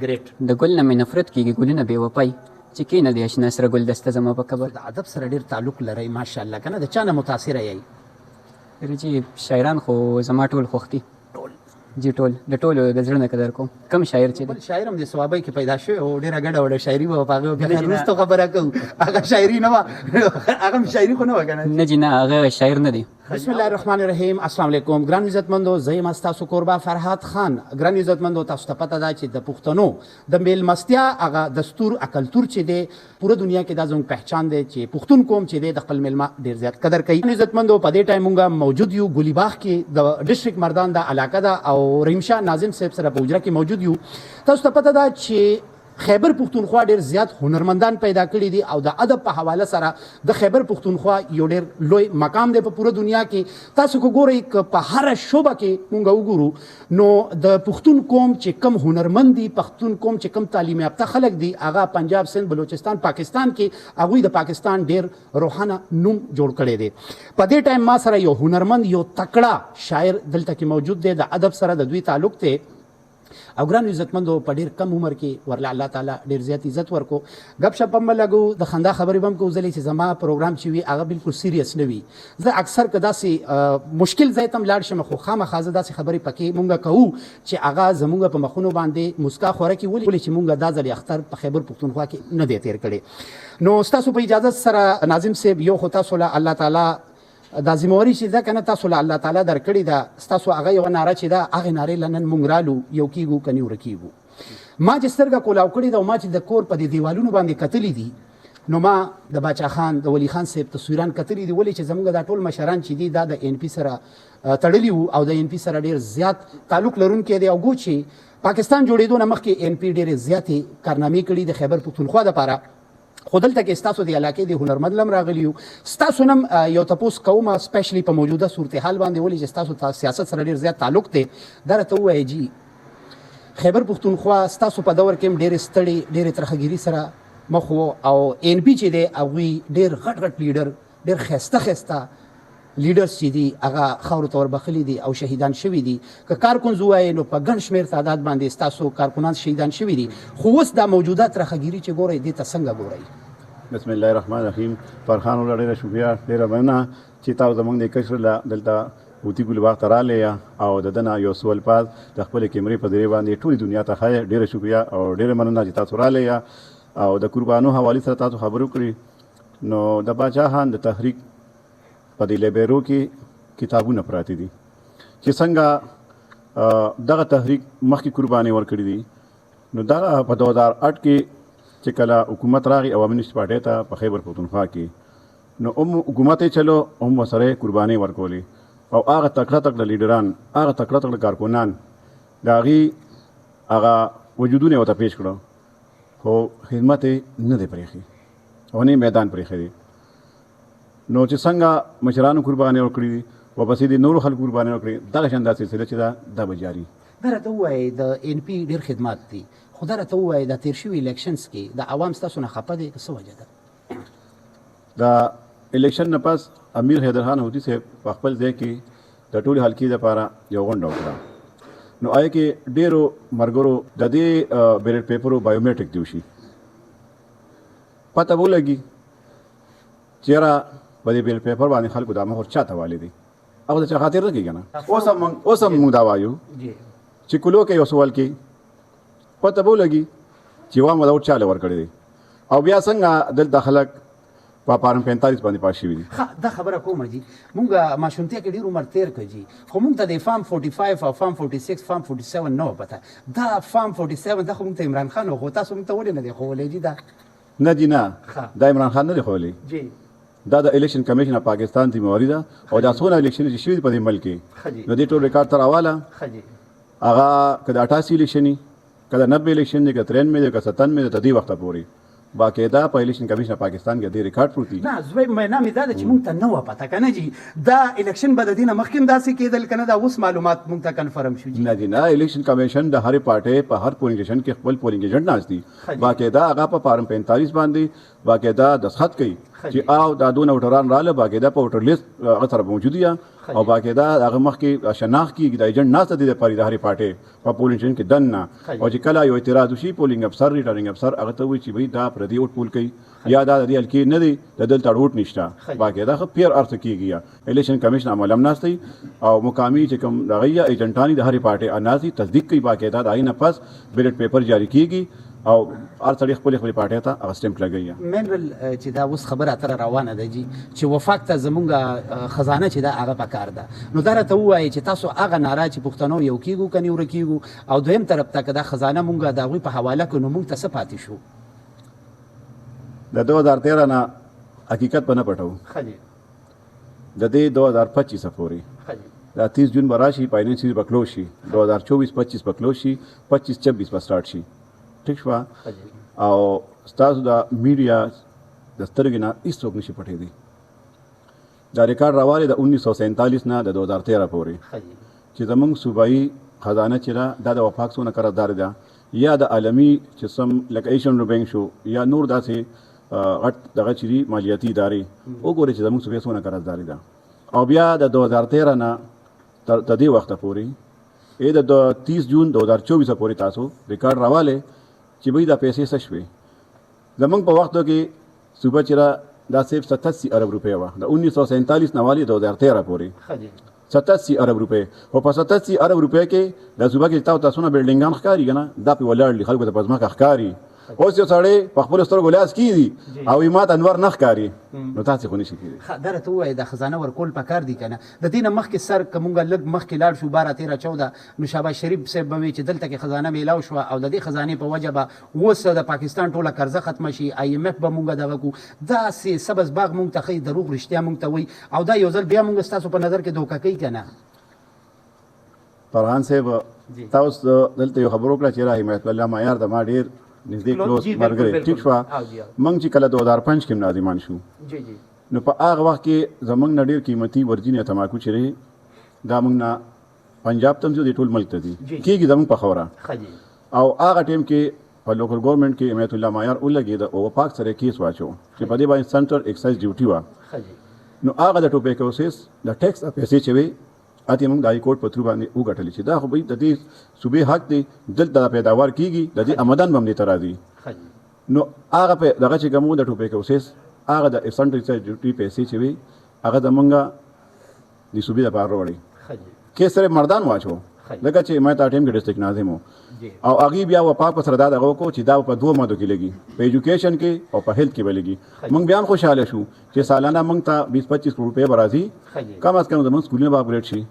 ګریټ. د ګل نه مې نفرت کېږي، ګلونه بې وفای چې کېنه د اشنا سره ګل دسته زما په قبر. د ادب سره ډېر تعلق لرئ ماشاءالله که نه؟ د چا نه متاثره یئ؟ چې شاعران خو زما ټول خوښ دي. جی ټول د ټولو د زړه نه قدر کوم. کم شاعر چې بل شاعر هم د صوابۍ کې پیدا شوی او ډېره ګډه وډه شاعري به په هغه بیا خیر وروسته خبره کوو. هغه شاعري نه وه، هغه هم شاعري خو نه وه که نه؟ نه جي نه، هغه شاعر نه دی. بسم الله الرحمن الرحیم. السلام علیکم ګران عزتمندو، زه یم ستاسو کوربه فرهاد خان. ګران عزتمندو، تاسو ته پته ده چې د پښتنو د میلمستیا هغه دستور کلتور چې دی پوره دنیا کې دا زموږ پهچان دی چې پښتون قوم چې دی د خپل میلمه ډېر زیات قدر کوي. عزتمندو، په دې ټایم مونږ موجود یو ګلي باغ کې د ډسټرکټ مردان د علاقه ده او رحیم شاه ناظم صاحب سره په حجره کې موجود یو. تاسو ته پته ده چې خیبر پښتونخوا ډېر زیات هنرمندان پیدا کړي دي او د ادب په حواله سره د خیبر پښتونخوا یو ډېر لوی مقام دی په پوره دنیا کې. تاسو که ګورئ که په هره شوبه کې مونږ وګورو نو د پښتون قوم چې کم هنرمند دي، پښتون قوم چې کم تعلیم یافته خلک دي، هغه پنجاب، سند، بلوچستان، پاکستان کې هغوی د پاکستان ډېر روحانه نوم جوړ کړی دی. په دې ټایم ما سره یو هنرمند، یو تکړه شاعر دلته کې موجود دی. د ادب سره د دوی تعلق دی او ګران عزتمندو په ډېر کم عمر کې ورله الله تعالی ډېر زیات عزت ورکو. ګپ شپ هم لګو، د خندا خبرې به هم کوو. ځلې چې زما پروګرام چې وي هغه بالکل سیریس نه وي. زه اکثر که داسې مشکل ځای ته هم لاړ شم خو خامخا زه داسې خبرې پکې مونږ کوو چې هغه زمونږ په مخونو باندې مسکا خوره کړي، ولې چې مونږ دا ځل اختر په خیبر پښتونخوا کې نه دی تېر کړی. نو ستاسو په اجازت سره ناظم صاحب، یو خو تاسو له الله تعالی دا ذمواري چې ده که نه تاسو له الله تعالی درکړې ده، ستاسو هغه یوه ناره چې ده هغې نارې له نن مونږ رالو یو کېږو که نه ورکېږو. ما چې سترګه کولاو کړې ده او ما چې د کور په دې دیوالونو باندې کتلي دي نو ما د باچا خان، د ولی خان صاحب تصویران کتلي دي، ولې چې زموږ دا ټول مشران چې دي دا د ان پي سره تړلي وو او د ان پي سره ډېر زیات تعلق لرونکی دی. او ګو چې پاکستان جوړېدو نه مخکې ان پي ډېرې زیاتې کارنامې کړي د خیبر پښتونخوا دپاره. خو دلته کې ستاسو د علاقې د هنرمند لم راغلي یو. ستاسو نم یو تپوس کومه سپیشلی په موجوده صورتحال باندې، ولې چې ستاسو سیاست سره ډېر زیات تعلق دی. دا راته ووایه جي خیبر پښتونخوا ستاسو په دور کې هم ډېرې ستړې ډېرې ترخهګیري سره مخ و او ان پي چې دی هغوی ډېر غټ غټ لیډر، ډېر ښایسته ښایسته لیډرز چې دي هغه خاورو ته وربخلي دي او شهیدان شوي دي. که کارکونز ووایې نو په ګڼ شمېر تعداد باندې ستاسو کارکنان شهیدان شوي دي. خو اوس دا موجوده ترخهګیري چې ګورئ دې ته څنګه ګورئ؟ بسم الله الرحمن الرحیم. فرخان ولا ډېره شکریه، ډېره مننه چې تاسو زموږ د کشر له دلته اوتي ګل باغ ته راغلې او د ده نه یو څو الفاظ د خپلې کیمرې په ذریعې باندې ټولې دنیا ته ښایي. ډېره شکریه او ډېره مننه چې تاسو راغلې او د قربانو حوالې سره تاسو خبرې وکړي. نو د باچا خان د تحریک په دې لایبرو کې کتابونه پراته دي چې څنګه دغه تحریک مخکې قرباني ورکړي دي. نو دغه په 2008 کې چې کله حکومت راغی عوامي نیست پارټۍ ته په خیبر پښتونخوا کې، نو حکومت یې چلو هم ورسره قربانۍ ورکولې او هغه تکړه تکړه لیډران، هغه تکړه تکړه کارکنان د هغې هغه وجودونه یې ورته پیش کړه خو خدمت یې نه دی پرېښی او نه یې میدان پرېښی دی. نو چې څنګه مشرانو قربانۍ ورکړي دي ورپسې د نورو خلکو قربانۍ ورکړي، دغه شان دا سلسله چې ده دا به جاري. دا راته ووایئ د ان پي ډېر خدمات دي، خو دا راته ووایئ دا تېر شوي الیکشنز کې د عوام ستاسو نه خفه دی که څه وجه ده؟ د الیکشن نه پس امیر حیدرخان هوتي صاحب په خپل ځای کې د ټولې حلقې دپاره یو غونډه وکړه. نو هغې کې ډېرو ملګرو د دې بیلټ پیپرو بایومیټریک دی وشي. پته به ولګي چې یاره په دې بیلټ پیپر باندې خلکو دا مهر چا ته والي دی، هغه د چا خاطر نه کېږي که نه. اوس هم موږ دا وایو چې کلو کې یو سوال کې پته به ولګي چې وام وداوټ چاله ورکړی دی او بیا څنګه دلته خلک په فارم 45 باندې پاس شوي دي. دا خبره کومه جي مونږ ماشومتیا کې ډېر عمر تېر کړ جي، خو مونږ ته د فارم 45 او فارم 46 فارم 47 نه وه پته. دا فارم 47 دا خو مونږ ته عمران خان و، خو تاسو مونږ ته ولې نه دی ښوولی جي؟ دا نه جي نه، دا عمران خان نه دی ښوولی جي، دا د الیکشن کمیشن اف پاکستان ذمواري ده او دا څونه الیکشن چې شوي دي په دې ملک کې نو دې ټول ریکارډ ته راواله. هغه که د 88 الیکشن وي، که د 90 الیکشن دی، که 93 دی، که 97 دی، تر دې وخته پورې باقاعده په الیکشن کمیشن اف پاکستان کې دې ریکارډ پروت دي. نه زوی معنا مې دا ده چې مونږ ته نه وه پته که نه جي. دا الیکشن به د دې نه مخکې هم داسې کېدل که نه؟ دا اوس معلومات مونږ ته کنفرم شو جي؟ نه جي نه، الیکشن کمیشن د هرې پارټۍ په هر پولینګ سټیشن کې خپل پولینګ ایجنټ ناست دي، باقاعده هغه په فارم 45 باندې باقاعده دستخط کوي چې او دا دونه وټران رااله باقاعده په وټر لیست هغه سره موجود دي او باقاعده هغه مخکې شناخت کیږي د ایجنټ ناسته دي د پاري د هرې پارټۍ په پولینګ سټیشن کې دننه او چې کله یو اعتراض وشي پولینګ افسر ریټرنینګ افسر هغه ته وایي چې بھئی دا پردي ووټ پول کوي یا دا د دې حلقې نه دی د دلته ووټ نشته باقاعده ښه پیر ارث کیږي الیکشن کمیشن عمل هم ناستی او مقامي چې کوم دغه یا ایجنټانی د هرې پارټۍ اناسي تصدیق کوي باقاعده د هغې نه پس بیلټ پیپر جاری کیږي او هر سړی خپلې پارټۍ ته هغه سټمپ لګوي منرل چې دا اوس خبره اتره روانه ده جی چې وفاق ته زمونږ خزانه چې دا هغه پکار ده نو دا راته ووایي چې تاسو هغه ناره چې پښتنو یو کیږو که نیوره کیږو او دویم طرف ته که دا خزانه مونږ د هغوی په حواله کړو نو مونږ ته څه پاتې شو د 2013 نه حقیقت په نه پټو د دې 2025 پورې دا 30 جون به راشي فاینانس به کلوز شي 2024-25 به کلوز شي 25-26 به سټارټ شي ٹھیک شو او ستاسو د میډیا د سترګې نه هیڅوک نشي پټېدی دا ریکارډ راوالی د 1947 نه د 2013 پورې چې زموږ صوبایي خزانه چې ده دا د وفاق څونه قرارداد ده یا د عالمي چې سم لکه ایشن بینک شو یا نور داسې غټ دغه چې دي مالیاتي ادارې وګورئ چې زموږ صوبې څونه قرارداد ده او بیا د 2013 نه تر دې وخته پورې د 30 جون 2024 پورې تاسو ریکارډ راوالی چې بھئی دا پیسې څه شوې زموږ په وختو کې صوبه چې دا صرف 87 ارب روپۍ وه د 1947 نه والی 2013 پورې 87 ارب روپۍ خو په 87 ارب روپۍ کې د صوبه کې تاسو څونه بلډینګان ښکاري که نه دا پې ولاړ دي خلکو ته په ځمکه ښکاري اوس یو سړی په خپلو سترګو لاس کېږي او یې ماته انور نه ښکاري نو تاسې خو نشي کېدی دا راته ووایه دا خزانه ورکول پکار دي که نه د دې نه مخکې سر که مونږ لږ مخکې لاړ شو 12-13-14 نو شهباز شریف صاحب به وایي چې دلته کې خزانه میلاو شوه او د دې خزانې په وجه به اوس د پاکستان ټوله قرضه ختمه شي IMF به مونږ دغه کړو داسې سبز باغ مونږ ته ښایي دروغ رښتیا مونږ ته وایي او دا یو ځل بیا مونږ ستاسو په نظر کې دوکه کوي که نه فرحان صاحب تاسو دلته یو خبر وکړه چې را حمایت الله معیار د ما ډېر نږدې کلوز ملګری ټیک شوه موږ چې کله 2005 کې ناظمان شو نو په هغه وخت کې زموږ نه ډېر قیمتي ورجینې تماکو چې دی دا موږ نه پنجاب ته هم ځو د ټول ملک ته ځي کېږي زموږ په خبره او هغه ټایم کې په لوکل ګورنمنټ کې حمایت الله معیار ولګېد او وفاق سره کیس واچو چې په دې باندې سنټر ایکسایز ډیوټي وه نو هغه د ټوبیکوسس د ټیکس پیسې چې وي اته موږ د های کورټ په تھرو باندې وګټلې چې دا خو به د دې صوبې حق دی دلته د پیداوار کیږي د دې آمدن به هم دې ته راځي نو هغه په دغه چې کوم د ټوبیکوسس هغه د سنټر ایکسایز ډیوټي پیسې چې وي هغه د موږ د صوبې لپاره وړي کې سره مردان واچو لکه چې ما ته ټیم کې ډسټریکټ ناظم او هغې بیا وفاق په سره دا دغه وکړو چې دا په 2 مادو کې لګي په ایجوکیشن کې او په هیلث کې به لګي موږ بیا هم خوشحاله شو چې سالانه موږ ته 20-25 کروڑ روپۍ به راځي کم از کم زموږ سکولونه به اپګریډ شي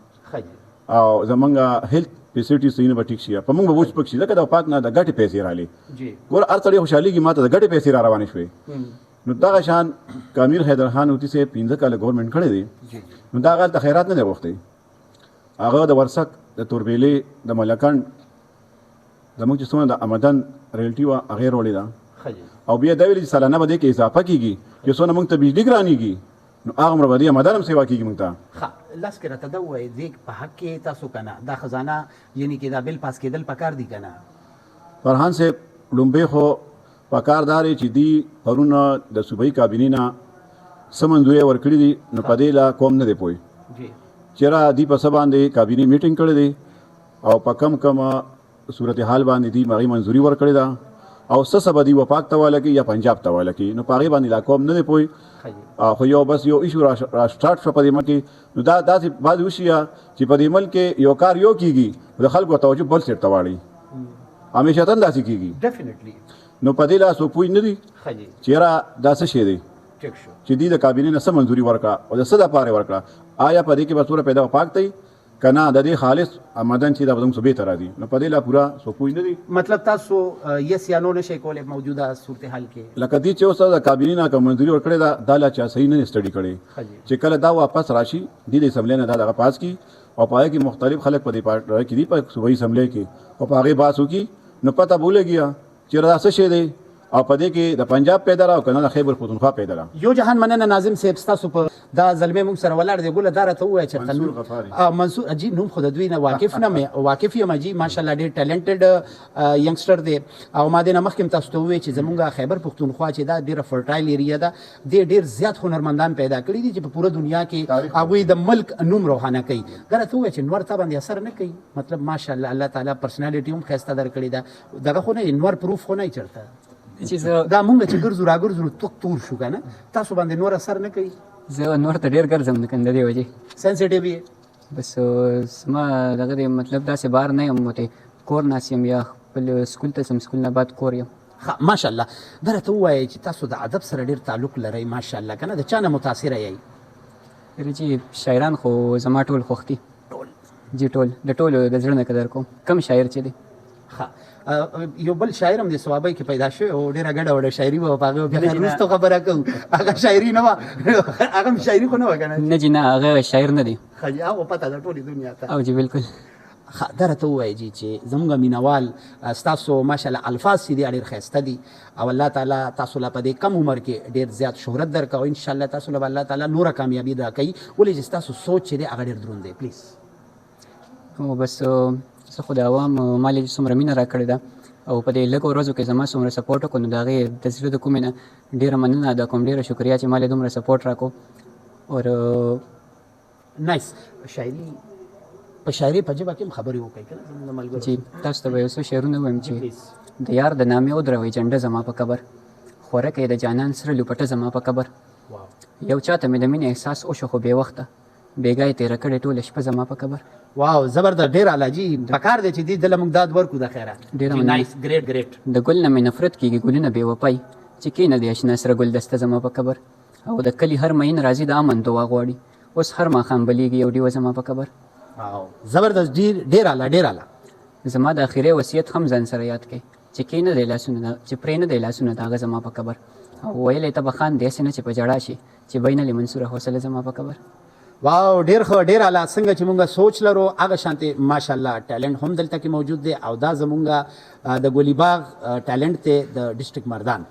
او زمونږ هیلث فیسیلیټیز صحیح به ټیک شي په موږ به وچ پک شي ځکه د وفاق نه د ګټې پیسې رالې ګوره هر سړی خوشحالېږي ما ته د ګټې پیسې را روانې شوې نو دغه شان که امیر حیدر خان اوتي صاحب 15 کاله ګورنمنټ کړی دی نو دا هغه هلته خیرات نه دی غوښتی هغه د ورسک د توربېلې د ملکند زموږ چې څومره د آمدن ریلټي وه هغې وړې ده او بیا دا ویلي چې سالانه به دې کې اضافه کېږي چې څونه موږ ته بجلي ګرانېږي نو هغه عمره به دې آمدن هم سیوا کېږي موږ ته لاس کې راته دا ووایي دې په حق کې تاسو که نه دا خزانه یعنې کې دا بل پاس کېدل پکار دي که نه فرحان صاحب لومبۍ خو پکار دا دی چې دی پرونه د صوبایي کابینې نه څه منظورۍ ورکړي دي نو په دې لا قوم نه دی پوه چېرې دی په څه باندې کابینې میټینګ کړی دی او په کم صورتحال باندې دی هغې منظوري ورکړې ده او څه به دی وفاق ته واله کړي یا پنجاب ته واله کړي نو په هغې باندې لا قوم نه دی پوه خو یو بس یو ایشو را سټارټ شو په دې ملک کې نو دا داسې بعضې وشي چې په دې ملک کې یو کار یو کېږي د خلکو توجه بل سیټ ته واړي همیشتن داسې کېږي نو په دې لا څوک پوه نه دي چېرې دا څه شی دی چې دوی د کابینې نه څه منظوري ورکړه او د څه دپاره ورکړه آیا په دې کې به څومره پیدا وفاق دی که نه د دې خالص آمدن چې دا به زموږ صوبې ته راځي نو په دې لا پوره څوک پوه نه دي مطلب تاسو یس یا نو نشئ کولی موجوده صورتحال کې لکه دې چې اوس د کابینې نه که منظوري ورکړې ده دا لا چا صحیح نه سټډي کړې چې کله دا واپس راشي دې د اسمبلۍ نه دا دغه پاس کړي او په هغې کې مختلف خلک په دې پارټۍ کې دي په صوبایي اسمبلۍ کې او په هغې بحث وکړي نو پته به ولګي چېرې دا څه شی دی او په دې کې د پنجاب پیدا را او کنه د خیبر پختونخوا پیدا را. یو جهان مننه ناظم صاحب ستاسو په دا زلمه موږ سره ولاړ دی ګوله دار ته وای چې منصور غفاري. منصور اجي نوم خود دوی نه واقف نه مې واقف یم اجي ماشاءالله ډیر ټالنټډ ینګسټر دی او ما دې نه مخکې تاسو ته وای چې زمونږ خیبر پختونخوا چې دا ډیره فرټایل ایریا ده د ډیر زیات هنرمندان پیدا کړي دي چې په پوره دنیا کې هغه د ملک نوم روښانه کوي دا ته وای چې نور ته باندې اثر نه کوي مطلب ماشاءالله الله تعالی پرسنالټي هم خسته درکړي دا دغه خو نه نور پروف خو نه چرته چې زه دا مونږ چې ګرځو راګرځو توک تور شو کنه تاسو باندې نور اثر نه کوي زه نور ته ډېر ګرځم د کنده دی وجې سنسټیو یې بس زما دغه دی مطلب داسې بار نه یم وتی کور ناست یم یا خپل سکول ته ځم سکول نه بعد کور یم ماشاءالله دا ته ووایئ چې تاسو د ادب سره ډېر تعلق لرئ ماشاءالله که نه د چا نه متاثره یئ چې شاعران خو زما ټول خوښ دي جی ټول د ټولو د زړه نه قدر کوم کم شاعر چې دی یو بل شاعر هم د ثوابۍ کې پیدا شوی او ډېره ګډه وډه شاعري به په هغه بیا خیر وروسته خبره کوو هغه شاعري نه وه هغه هم شاعري خو نه وه که نه نه جي نه هغه شاعر نه دی ښه هغه پته ده ټولې دنیا ته او جی بالکل دا راته ووایئ جي چې زموږ مینوال ستاسو ماشاءالله الفاظ چې دي ډېر ښایسته دي او الله تعالی تاسو له په دې کم عمر کې ډېر زیات شهرت درکړه او انشاءالله تاسو له به الله تعالی نوره کامیابي راکوي ولې چې ستاسو سوچ چې دی هغه ډېر دروند دی پلیز او بس زه خو د عوام ما لې څومره مینه راکړې ده او په دې لږو ورځو کې زما څومره سپورټ وکړو نو د هغې د زړه د کومې نه ډېره مننه ادا کوم ډېره شکریا چې ما لې دومره سپورټ راکړو او نایس شاعري په شاعري په ژبه کې هم خبرې وکړئ که نه زموږ د ملګرو چې تاسو ته به یو څه شعرونه ووایم چې د یار د نامې ودروئ جنډه زما په قبر خوره کوي د جانان سره لوپټه زما په قبر یو چاته مې د مینې احساس وشو خو بې وخته بېګا یې تېره کړې ټوله شپه زما په قبر واو زبردست ډېر اعلی جي پکار دی چې دې دله موږ داد ورکړو د خیره ډېره مننه. نایس ګریټ ګریټ د ګل نه مې نفرت کېږي ګلونه بې وفای چې کېنه د اشنا سره ګل دسته زما په قبر او د کلي هر مین راځي د امن دعا غواړي اوس هر ماښام بلیږي یو ډیوه زما په قبر واو زبردست ډېر اعلی ډېر اعلی زما د اخري وصیت هم ځان سره یاد کړئ چې کېنه دی لاسونه چې پرې نه دی لاسونه د هغه زما په قبر او ویلی ته به خان داسې نه چې په ژړا شي چې بین لې منصوره حوصله زما په قبر واو ډېر ښه ډېر اعلی څنګه چې مونږ سوچ لرو هغه شانتې ماشاءالله ټیلنټ هم دلته کې موجود دی او دا زمونږ د ګولي باغ ټیلنټ دی د ډسټرکټ مردان